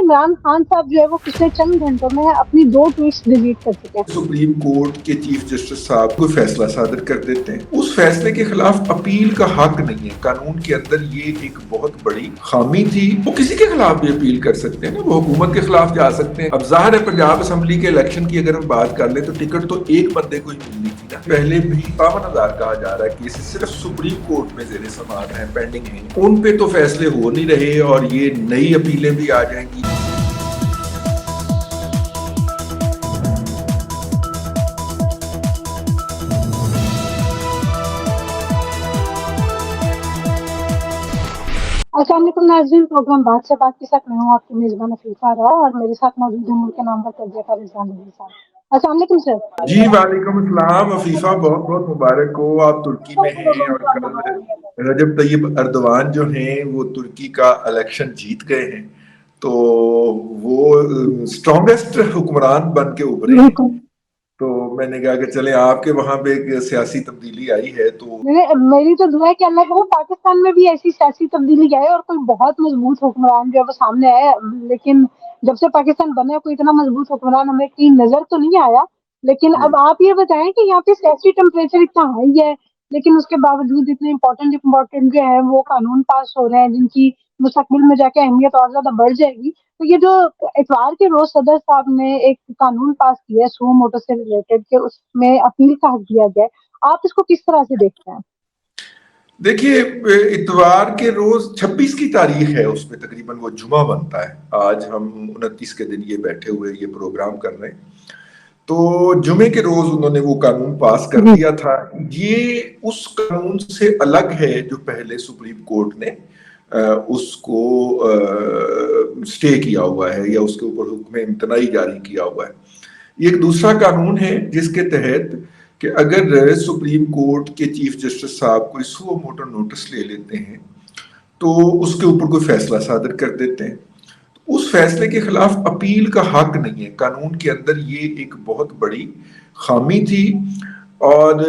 عمران خان صاحب جو ہے وہ پچھلے چند گھنٹوں میں اپنی 2 ٹویٹس ڈیلیٹ کر چکے ہیں۔ سپریم کورٹ کے چیف جسٹس صاحب کوئی فیصلہ صادر کر دیتے ہیں، اس فیصلے کے خلاف اپیل کا حق نہیں ہے۔ قانون کے اندر یہ ایک بہت بڑی خامی تھی۔ وہ کسی کے خلاف بھی اپیل کر سکتے ہیں نا، وہ حکومت کے خلاف جا سکتے ہیں۔ اب ظاہر ہے پنجاب اسمبلی کے الیکشن کی اگر ہم بات کر لیں تو ٹکٹ تو ایک بندے کو ہی ملنی تھی نا۔ پہلے بھی 52,000 کہا جا رہا ہے کیسز صرف سپریم کورٹ میں زیر سماعت ہیں، پینڈنگ ہیں، ان پہ تو فیصلے ہو نہیں رہے اور یہ نئی اپیلیں بھی آ جائیں گی۔ السلام علیکم ناظرین، پروگرام بات سے بات کے ساتھ میں ہوں آپ کی میزبان عفیفہ را اور میرے ساتھ موجود ہیں ملک کے نام پر تجزیہ کار رضوان نبی صاحب۔ السلام علیکم سر۔ جی وعلیکم السلام عفیفہ، بہت بہت مبارک ہو۔ آپ ترکی میں ہیں اور کل رجب طیب اردوان جو ہیں وہ ترکی کا الیکشن جیت گئے ہیں، تو وہ اسٹرانگسٹ حکمران بن کے ابھرے ہیں۔ تو میں نے کہا کہ چلیں آپ کے وہاں پہ ایک سیاسی تبدیلی آئی ہے تو میری تو دعا ہے کہ اللہ کرے پاکستان میں بھی ایسی سیاسی تبدیلی آئے اور کوئی بہت مضبوط حکمران جو ہے وہ سامنے آئے، لیکن جب سے پاکستان بنا کوئی اتنا مضبوط حکمران ہمیں کہیں نظر تو نہیں آیا۔ لیکن اب آپ یہ بتائیں کہ یہاں پہ سیاسی ٹیمپریچر اتنا ہائی ہے لیکن اس کے باوجود اتنے امپورٹنٹ جو ہے وہ قانون پاس ہو رہے ہیں جن کی مستقبل میں جا کے اہمیت اور زیادہ بڑھ جائے گی۔ تو یہ جو اتوار کے روز صدر صاحب نے ایک قانون پاس کیا ہے سو موٹر سے ریلیٹڈ کہ اس میں اپیل کا حق دیا گیا ہے، آپ اس کو کس طرح سے دیکھتے ہیں؟ دیکھیے، اتوار کے روز 26 کی تاریخ ہے، اس میں تقریباً وہ جمعہ بنتا ہے۔ آج ہم 29 کے دن یہ بیٹھے ہوئے یہ پروگرام کر رہے ہیں، تو جمعے کے روز انہوں نے وہ قانون پاس کر دیا تھا۔ یہ اس قانون سے الگ ہے جو پہلے سپریم کورٹ نے اس کو سٹے کیا ہوا ہے یا اس کے اوپر حکم امتناعی جاری کیا ہوا ہے۔ یہ ایک دوسرا قانون ہے جس کے تحت کہ اگر سپریم کورٹ کے چیف جسٹس صاحب کوئی سو موٹر نوٹس لے لیتے ہیں تو اس کے اوپر کوئی فیصلہ صادر کر دیتے ہیں، اس فیصلے کے خلاف اپیل کا حق نہیں ہے۔ قانون کے اندر یہ ایک بہت بڑی خامی تھی اور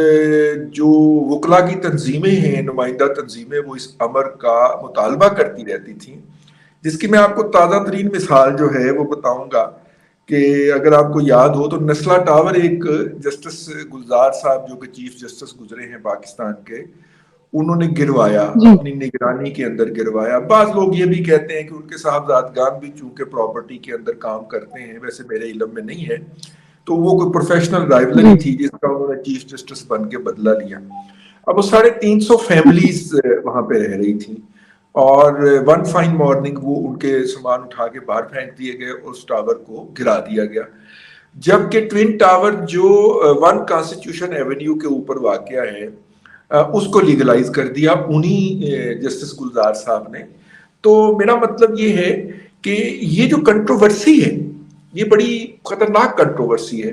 جو وکلا کی تنظیمیں ہیں، نمائندہ تنظیمیں، وہ اس امر کا مطالبہ کرتی رہتی تھیں، جس کی میں آپ کو تازہ ترین مثال جو ہے وہ بتاؤں گا کہ اگر آپ کو یاد ہو تو نسلا ٹاور ایک جسٹس گلزار صاحب جو کہ چیف جسٹس گزرے ہیں پاکستان کے، انہوں نے گروایا، اپنی نگرانی کے اندر گروایا۔ بعض لوگ یہ بھی کہتے ہیں کہ ان کے صاحبزادگان بھی چونکہ پراپرٹی کے اندر کام کرتے ہیں، ویسے میرے علم میں نہیں ہے، تو وہ کوئی پروفیشنل رائیولری تھی جس کا انہوں نے چیف جسٹس بن کے بدلہ لیا۔ اب وہ 350 فیملیز وہاں پہ رہ رہی تھیں اور ون فائن مارننگ وہ ان کے سامان اٹھا کے باہر پھینک دیے گئے اور اس ٹاور کو گرا دیا گیا، جبکہ ٹوین ٹاور جو 1 کانسٹیٹیوشن ایونیو کے اوپر واقع ہے اس کو لیگلائز کر دیا انہی جسٹس گلزار صاحب نے۔ تو میرا مطلب یہ ہے کہ یہ جو کنٹروورسی ہے یہ بڑی خطرناک کنٹروورسی ہے۔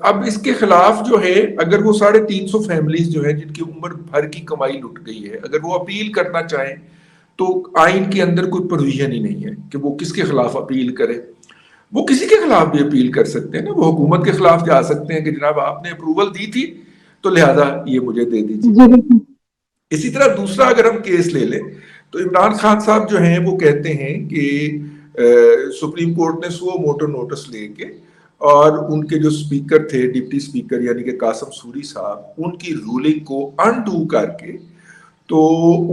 اب اس کے خلاف جو ہے اگر وہ 350 فیملیز جو ہیں جن کی عمر بھر کی کمائی لٹ گئی ہے، اگر وہ اپیل کرنا چاہیں تو آئین کے اندر کوئی پروویژن ہی نہیں ہے کہ وہ کس کے خلاف اپیل کرے۔ وہ کسی کے خلاف بھی اپیل کر سکتے ہیں نا، وہ حکومت کے خلاف جا سکتے ہیں کہ جناب آپ نے اپروول دی تھی تو لہذا یہ مجھے دے دیجیے۔ اسی طرح دوسرا اگر ہم کیس لے لیں تو عمران خان صاحب جو ہیں وہ کہتے ہیں کہ سپریم کورٹ نے سو موٹر نوٹس لے کے اور ان کے جو سپیکر تھے ڈپٹی سپیکر یعنی کہ قاسم سوری صاحب، ان کی رولنگ کو انڈو کر کے تو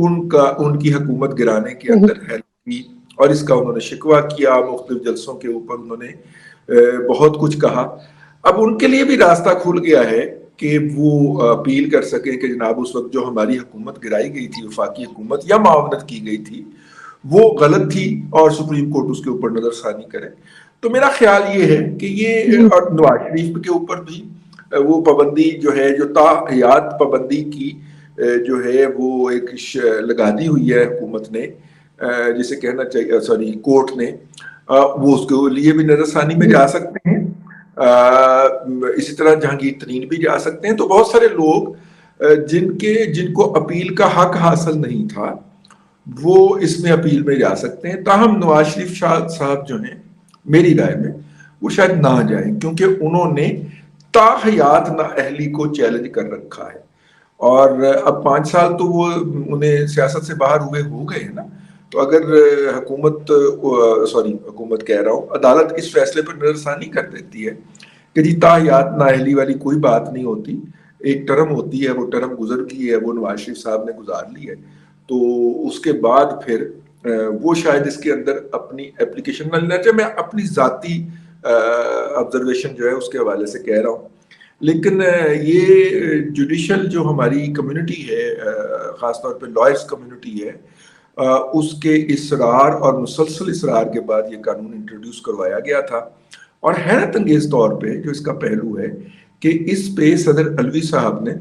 ان کی حکومت گرانے کے اندر ہیلپ کی، اور اس کا انہوں نے شکوہ کیا، مختلف جلسوں کے اوپر انہوں نے بہت کچھ کہا۔ اب ان کے لیے بھی راستہ کھل گیا ہے کہ وہ اپیل کر سکیں کہ جناب اس وقت جو ہماری حکومت گرائی گئی تھی، وفاقی حکومت یا معاونت کی گئی تھی، وہ غلط تھی اور سپریم کورٹ اس کے اوپر نظر ثانی کرے۔ تو میرا خیال یہ ہے کہ یہ اور نواز شریف کے اوپر بھی وہ پابندی جو ہے، جو تا حیات پابندی کی جو ہے وہ ایک لگا دی ہوئی ہے حکومت نے، جسے کہنا چاہیے کورٹ نے، وہ اس کے لیے بھی نظر ثانی میں جا سکتے ہیں۔ اسی طرح جہانگیر ترین بھی جا سکتے ہیں۔ تو بہت سارے لوگ جن کو اپیل کا حق حاصل نہیں تھا وہ اس میں اپیل میں جا سکتے ہیں۔ تاہم نواز شریف صاحب جو ہیں میری رائے میں وہ شاید نہ جائیں، کیونکہ انہوں نے تا حیات نااہلی کو چیلنج کر رکھا ہے، اور اب 5 سال تو وہ انہیں سیاست سے باہر ہوئے ہو گئے ہیں نا، تو اگر حکومت کہہ رہا ہوں، عدالت اس فیصلے پر نظر ثانی کر دیتی ہے کہ جی تاحیات نااہلی والی کوئی بات نہیں ہوتی، ایک ٹرم ہوتی ہے، وہ ٹرم گزر گئی ہے، وہ نواز شریف صاحب نے گزار لی ہے، تو اس کے بعد پھر وہ شاید اس کے اندر اپنی اپلیکیشن نہ لینا چاہے. میں اپنی ذاتی آبزرویشن جو ہے اس کے حوالے سے کہہ رہا ہوں، لیکن یہ جوڈیشل جو ہماری کمیونٹی ہے، خاص طور پہ لائرس کمیونٹی ہے، اس کے اصرار اور مسلسل اصرار کے بعد یہ قانون انٹروڈیوس کروایا گیا تھا. اور حیرت انگیز طور پہ جو اس کا پہلو ہے کہ اس پہ صدر علوی صاحب نے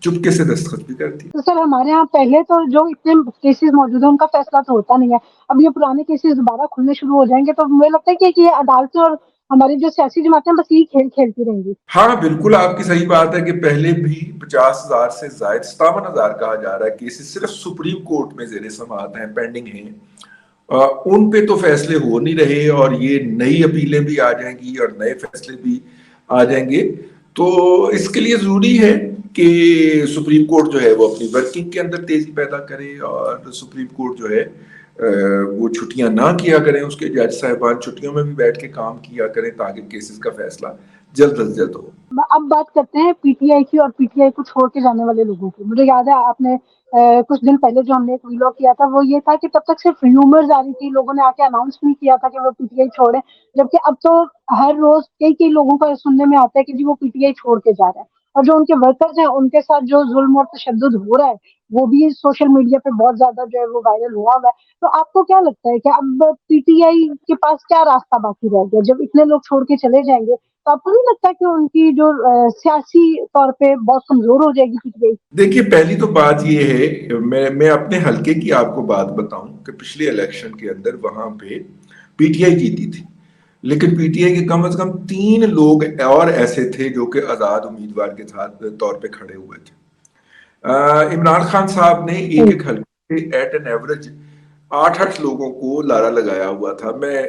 چپکے سے دستخط بھی کر دی. تو سر ہمارے یہاں پہلے تو جو اتنے کیسز موجود ہیں ان کا فیصلہ تو ہوتا نہیں ہے، اب یہ پرانے کیسز دوبارہ کھلنے شروع ہو جائیں گے تو مجھے لگتا ہے کہ یہ عدالتیں اور ہماری جو سیاسی جماعتیں بس یہی کھیل کھیلتی رہیں گی. ہاں بالکل آپ کی صحیح بات ہے کہ پہلے بھی 50,000 سے زائد 57,000 کہا جا رہا ہے کیسز صرف سپریم کورٹ میں زیر سماعت ہیں، پینڈنگ ہیں. ان پہ تو فیصلے ہو نہیں رہے، اور یہ نئی اپیلیں بھی آ جائیں گی اور نئے فیصلے بھی آ جائیں گے. تو اس کے لیے ضروری ہے کہ سپریم کورٹ جو ہے وہ اپنی ورکنگ کے اندر تیزی پیدا کرے، اور سپریم کورٹ جو ہے وہ چھٹیاں نہ کیا کریں، اس کے جج صاحبان چھٹیوں میں بھی بیٹھ کے کام کیا کریں تاکہ کیسز کا فیصلہ جلد از جلد ہو. اب بات کرتے ہیں پی ٹی آئی کی اور پی ٹی آئی کو چھوڑ کے جانے والے لوگوں کی. مجھے یاد ہے آپ نے کچھ دن پہلے جو ہم نے ایک ویلاگ کیا تھا وہ یہ تھا کہ تب تک صرف ریومرز آ رہی تھی، لوگوں نے آ کے اناؤنس نہیں کیا تھا کہ وہ پی ٹی آئی چھوڑیں، جبکہ اب تو ہر روز کئی لوگوں کا سننے میں آتا ہے کہ جی وہ پی ٹی آئی چھوڑ کے جا رہا ہے. اور جو ان کے ورکرز ہیں ان کے ساتھ جو ظلم اور تشدد ہو رہا ہے وہ بھی سوشل میڈیا پہ بہت زیادہ جو ہے وہ وائرل ہوا ہے. تو آپ کو کیا لگتا ہے کہ اب پی ٹی آئی کے پاس کیا راستہ باقی رہ گیا؟ جب اتنے لوگ چھوڑ کے چلے جائیں گے تو آپ کو نہیں لگتا کہ ان کی جو سیاسی طور پہ بہت کمزور ہو جائے گی پی ٹی آئی؟ دیکھیے پہلی تو بات یہ ہے، میں اپنے حلقے کی آپ کو بات بتاؤں کہ پچھلے الیکشن کے اندر وہاں پہ پی ٹی آئی جیتی تھی، لیکن پی ٹی آئی کے کم از کم 3 لوگ اور ایسے تھے جو کہ آزاد امیدوار کے طور پہ کھڑے ہوئے تھے. عمران خان صاحب نے ایک حلقے سے ایٹ این ایوریج 8 لوگوں کو لارا لگایا ہوا تھا میں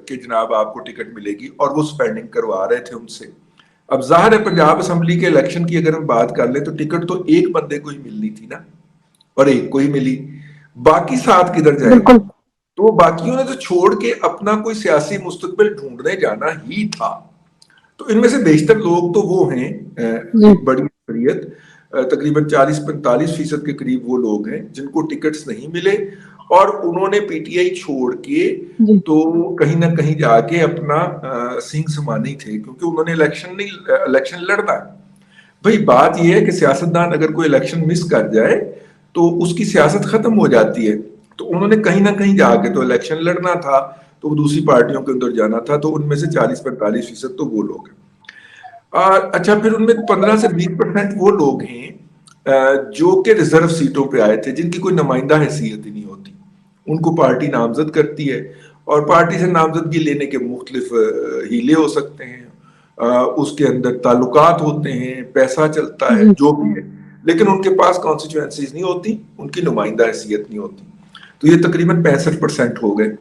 کہ جناب آپ کو ٹکٹ ملے گی، اور وہ سپینڈنگ کروا رہے تھے ان سے. اب ظاہر ہے پنجاب اسمبلی کے الیکشن کی اگر ہم بات کر لیں تو ٹکٹ تو ایک بندے کو ہی ملنی تھی نا، اور ایک کو ہی ملی، باقی 7 کدھر جائیں گے؟ تو باقیوں نے تو چھوڑ کے اپنا کوئی سیاسی مستقبل ڈھونڈنے جانا ہی تھا. تو ان میں سے بیشتر لوگ تو وہ ہیں، ایک بڑی اکثریت تقریباً 40-45% کے قریب وہ لوگ ہیں جن کو ٹکٹس نہیں ملے، اور انہوں نے پی ٹی آئی چھوڑ کے تو کہیں نہ کہیں جا کے اپنا سینگ سمانے تھے، کیونکہ انہوں نے الیکشن لڑنا ہے. بھئی بات یہ ہے کہ سیاستدان اگر کوئی الیکشن مس کر جائے تو اس کی سیاست ختم ہو جاتی ہے. تو انہوں نے کہیں نہ کہیں جا کے تو الیکشن لڑنا تھا، تو وہ دوسری پارٹیوں کے اندر جانا تھا. تو ان میں سے 40-45% تو وہ لوگ ہیں. اچھا پھر ان میں 15 سے 20% وہ لوگ ہیں جو کہ ریزرو سیٹوں پہ آئے تھے، جن کی کوئی نمائندہ حیثیت ہی نہیں ہوتی. ان کو پارٹی نامزد کرتی ہے، اور پارٹی سے نامزدگی لینے کے مختلف ہیلے ہو سکتے ہیں، اس کے اندر تعلقات ہوتے ہیں، پیسہ چلتا ہے، جو بھی ہے، لیکن ان کے پاس کانسٹیچوئنسیز نہیں ہوتی، ان کی نمائندہ حیثیت نہیں ہوتی. تو یہ تقریباً 65% ہو گئے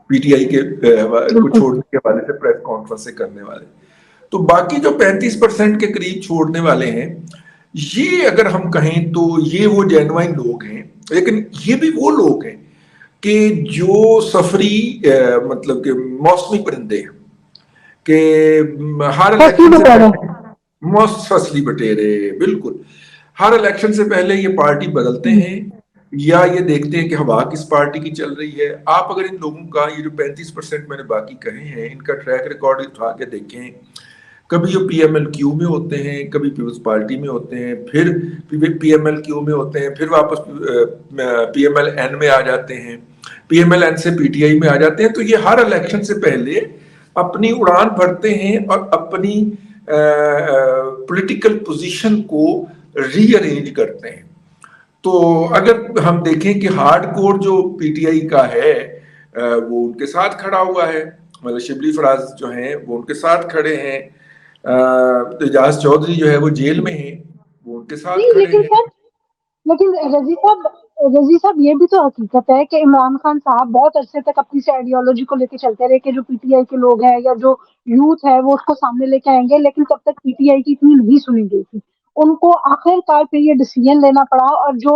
پی ٹی آئی کے کو چھوڑنے کے حوالے سے پریس کانفرنسیں کرنے والے. تو باقی جو 35% کے قریب چھوڑنے والے ہیں، یہ اگر ہم کہیں تو یہ وہ جینوائن لوگ ہیں، لیکن یہ بھی وہ لوگ ہیں کہ جو سفری مطلب کہ موسمی پرندے ہیں، کہ ہر الیکشن سے پہلے فصلی بٹیرے، بالکل ہر الیکشن سے پہلے یہ پارٹی بدلتے ہیں یا یہ دیکھتے ہیں کہ ہوا کس پارٹی کی چل رہی ہے. آپ اگر ان لوگوں کا یہ جو 35% میں نے باقی کہے ہیں ان کا ٹریک ریکارڈ اٹھا کے دیکھیں، کبھی یہ پی ایم ایل کیو میں ہوتے ہیں، کبھی پیپلز پارٹی میں ہوتے ہیں، پھر پی ایم ایل کیو میں ہوتے ہیں، پھر واپس پی ایم ایل این میں آ جاتے ہیں، پی ایم ایل این سے پی ٹی آئی میں آ جاتے ہیں. تو یہ ہر الیکشن سے پہلے اپنی اڑان بھرتے ہیں اور اپنی پولیٹیکل پوزیشن کو ری ارینج کرتے ہیں. تو اگر ہم دیکھیں کہ ہارڈ کور جو پی ٹی آئی کا ہے وہ ان کے ساتھ کھڑا ہوا ہے، مطلب شبلی فراز جو ہیں وہ ان کے ساتھ کھڑے ہیں، اعجاز چودھری جو ہے وہ جیل میں ہیں، وہ ان کے ساتھ کھڑے ہیں. لیکن رضی صاحب یہ بھی تو حقیقت ہے کہ عمران خان صاحب بہت عرصے تک اپنی سے آئیڈیالوجی کو لے کے چلتے رہے کہ جو پی ٹی آئی کے لوگ ہیں یا جو یوتھ ہے وہ اس کو سامنے لے کے آئیں گے، لیکن تب تک پی ٹی آئی کی اتنی نہیں سنی گئی تھی. ان کو آخر کار پہ یہ ڈیسیژن لینا پڑا، اور جو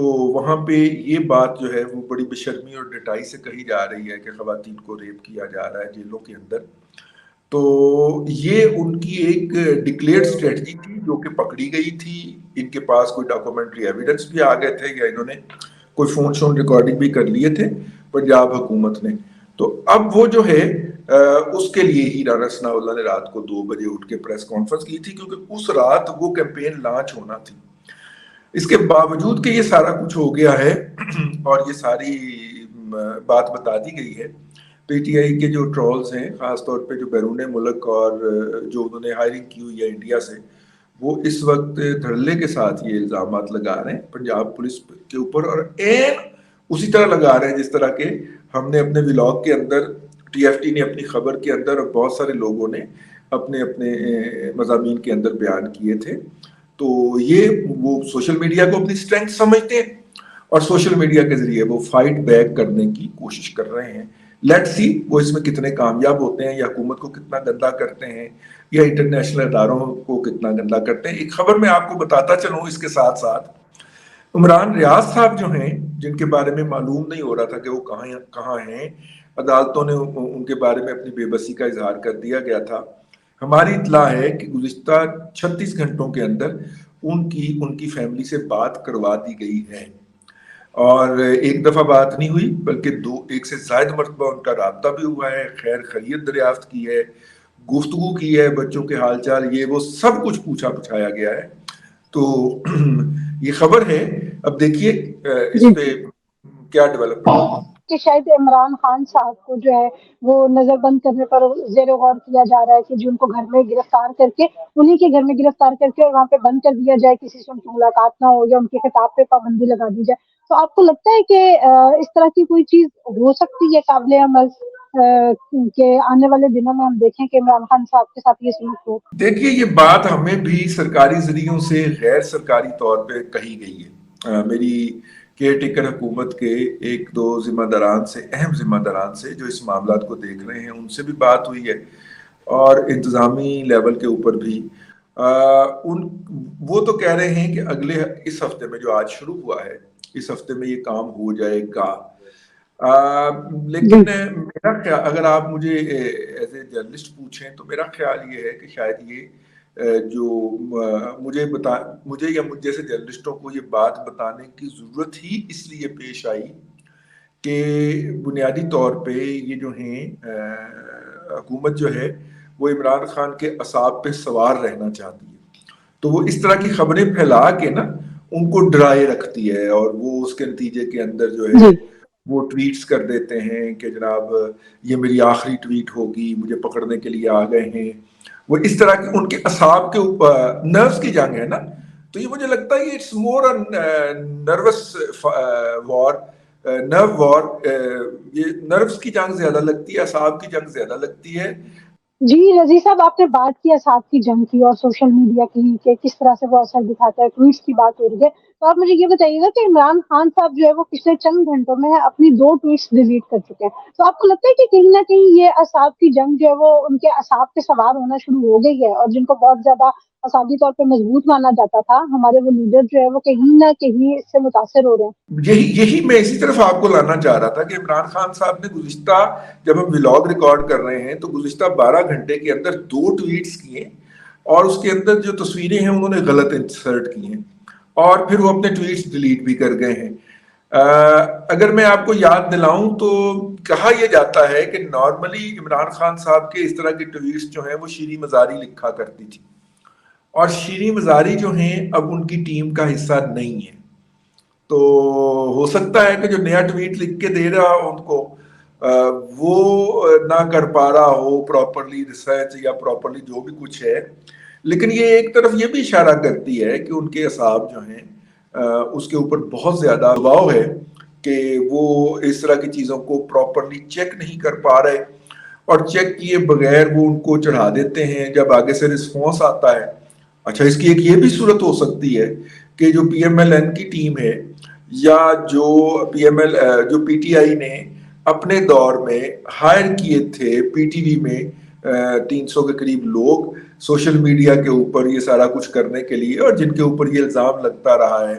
تو وہاں پہ یہ بات جو ہے وہ بڑی بے شرمی اور ڈٹائی سے کہی جا رہی ہے کہ خواتین کو ریپ کیا جا رہا ہے جیلوں کے اندر. تو یہ ان کی ایک ڈکلیئرڈ اسٹریٹجی تھی جو کہ پکڑی گئی تھی. ان کے پاس کوئی ڈاکومنٹری ایویڈنس بھی آ گئے تھے یا انہوں نے کوئی فون شون ریکارڈنگ بھی کر لیے تھے پنجاب حکومت نے. تو اب وہ جو ہے اس کے لیے ہی رانا ثناء اللہ نے رات کو 2 بجے اٹھ کے پریس کانفرنس کی تھی کیونکہ اس رات وہ کیمپین لانچ ہونا تھی. اس کے باوجود کہ یہ سارا کچھ ہو گیا ہے اور یہ ساری بات بتا دی گئی ہے, پی ٹی آئی کے جو ٹرولز ہیں خاص طور پہ جو بیرون ملک اور جو انہوں نے ہائرنگ کی ہوئی ہے انڈیا سے, وہ اس وقت دھڑلے کے ساتھ یہ الزامات لگا رہے ہیں پنجاب پولیس کے اوپر, اور اسی طرح لگا رہے ہیں جس طرح کہ ہم نے اپنے ولاگ کے اندر, ٹی ایف ٹی نے اپنی خبر کے اندر اور بہت سارے لوگوں نے اپنے اپنے مضامین کے اندر بیان کیے تھے. تو یہ وہ سوشل میڈیا کو اپنی اسٹرینتھ سمجھتے ہیں اور سوشل میڈیا کے ذریعے وہ فائٹ بیک کرنے کی کوشش کر رہے ہیں. لیٹ سی وہ اس میں کتنے کامیاب ہوتے ہیں, یا حکومت کو کتنا گندا کرتے ہیں, یا انٹرنیشنل اداروں کو کتنا گندا کرتے ہیں. ایک خبر میں آپ کو بتاتا چلوں اس کے ساتھ ساتھ, عمران ریاض صاحب جو ہیں جن کے بارے میں معلوم نہیں ہو رہا تھا کہ وہ کہاں ہیں, عدالتوں نے ان کے بارے میں اپنی بے بسی کا اظہار کر دیا گیا تھا. ہماری اطلاع ہے کہ گزشتہ 36 گھنٹوں کے اندر ان کی فیملی سے بات کروا دی گئی ہے, اور ایک دفعہ بات نہیں ہوئی بلکہ 1 سے زائد مرتبہ ان کا رابطہ بھی ہوا ہے, خیر خیریت دریافت کی ہے, گفتگو کی ہے, بچوں کے حال چال یہ وہ سب کچھ پوچھا پچھایا گیا ہے. تو یہ خبر ہے, اب دیکھیے اس پہ کیا ڈیولپمنٹ ہوگی. کہ شاید عمران خان صاحب کو جو ہے وہ نظر بند کرنے پر زیر غور کیا جا رہا ہے کہ جن کو گھر میں گرفتار کر کے, انہی کے گھر میں گرفتار کر کے اور وہاں پہ بند کر دیا جائے, کسی سے ان کی ملاقات نہ ہو یا ان کے خطاب پہ پابندی لگا دی جائے. تو آپ کو لگتا ہے کہ اس طرح کی کوئی چیز ہو سکتی ہے قابل عمل کہ آنے والے دنوں میں ہم دیکھیں کہ عمران خان صاحب کے ساتھ یہ سلوک ہو؟ دیکھیے یہ بات ہمیں بھی سرکاری ذریعوں سے غیر سرکاری طور پہ کہی گئی ہے. میری کیئر ٹیکر حکومت کے 1-2 ذمہ داران سے, اہم ذمہ داران سے جو اس معاملات کو دیکھ رہے ہیں, ان سے بھی بات ہوئی ہے, اور انتظامی لیول کے اوپر بھی. وہ تو کہہ رہے ہیں کہ اس ہفتے میں جو آج شروع ہوا ہے, اس ہفتے میں یہ کام ہو جائے گا. لیکن میرا خیال, اگر آپ مجھے ایز اے جرنلسٹ پوچھیں تو میرا خیال یہ ہے کہ شاید یہ جو مجھے یا مجھ جیسے جرنلسٹوں کو یہ بات بتانے کی ضرورت ہی اس لیے پیش آئی کہ بنیادی طور پہ یہ جو ہیں حکومت جو ہے وہ عمران خان کے اعصاب پہ سوار رہنا چاہتی ہے. تو وہ اس طرح کی خبریں پھیلا کے نا ان کو ڈرائے رکھتی ہے, اور وہ اس کے نتیجے کے اندر جو ہے وہ ٹویٹس کر دیتے ہیں کہ جناب یہ میری آخری ٹویٹ ہوگی, مجھے پکڑنے کے لیے آ گئے ہیں. وہ اس طرح کی ان کے اعصاب کے اوپر نروس کی جنگ ہے نا, تو یہ مجھے لگتا ہے اٹس مور نروس وار, نرو وار. یہ نروس کی جنگ زیادہ لگتی ہے, اعصاب کی جنگ زیادہ لگتی ہے. جی رضی صاحب, آپ نے بات کی اعصاب کی جنگ کی اور سوشل میڈیا کی کہ کس طرح سے وہ اثر دکھاتا ہے, ٹویٹس کی بات ہو رہی ہے. تو آپ مجھے یہ بتائیے گا کہ عمران خان صاحب جو ہے وہ پچھلے چند گھنٹوں میں اپنی 2 ٹویٹس ڈیلیٹ کر چکے ہیں. تو آپ کو لگتا ہے کہ کہیں نہ کہیں یہ اعصاب کی جنگ جو ہے وہ ان کے اعصاب پہ سوار ہونا شروع ہو گئی ہے, اور جن کو بہت زیادہ اعصابی طور پہ مضبوط مانا جاتا تھا, ہمارے وہ لیڈر جو ہے وہ کہیں نہ کہیں اس سے متاثر ہو رہے ہیں؟ یہی میں اسی طرف آپ کو لانا چاہ رہا تھا کہ عمران خان صاحب نے گزشتہ, جب ہم ولاگ ریکارڈ کر رہے ہیں تو گزشتہ 12 گھنٹے کے اندر 2 ٹویٹس کیے, اور اس کے اندر جو تصویریں ہیں انہوں نے غلط انسرٹ کی ہیں, اور پھر وہ اپنے ٹویٹس ڈیلیٹ بھی کر گئے ہیں. اگر میں آپ کو یاد دلاؤں تو کہا یہ جاتا ہے کہ نارملی عمران خان صاحب کے اس طرح کے ٹویٹس جو ہیں وہ شیریں مزاری لکھا کرتی تھی, اور شیریں مزاری جو ہیں اب ان کی ٹیم کا حصہ نہیں ہے. تو ہو سکتا ہے کہ جو نیا ٹویٹ لکھ کے دے رہا ہو ان کو وہ نہ کر پا رہا ہو پراپرلی ریسرچ یا پراپرلی جو بھی کچھ ہے, لیکن یہ ایک طرف یہ بھی اشارہ کرتی ہے کہ ان کے اعصاب جو ہیں اس کے اوپر بہت زیادہ دباؤ ہے کہ وہ اس طرح کی چیزوں کو پراپرلی چیک نہیں کر پا رہے, اور چیک کیے بغیر وہ ان کو چڑھا دیتے ہیں جب آگے سے رسپانس آتا ہے. اچھا, اس کی ایک یہ بھی صورت ہو سکتی ہے کہ جو پی ایم ایل این کی ٹیم ہے یا جو پی ٹی آئی نے اپنے دور میں ہائر کیے تھے پی ٹی وی میں 300 کے قریب لوگ سوشل میڈیا کے اوپر یہ سارا کچھ کرنے کے لیے, اور جن کے اوپر یہ الزام لگتا رہا ہے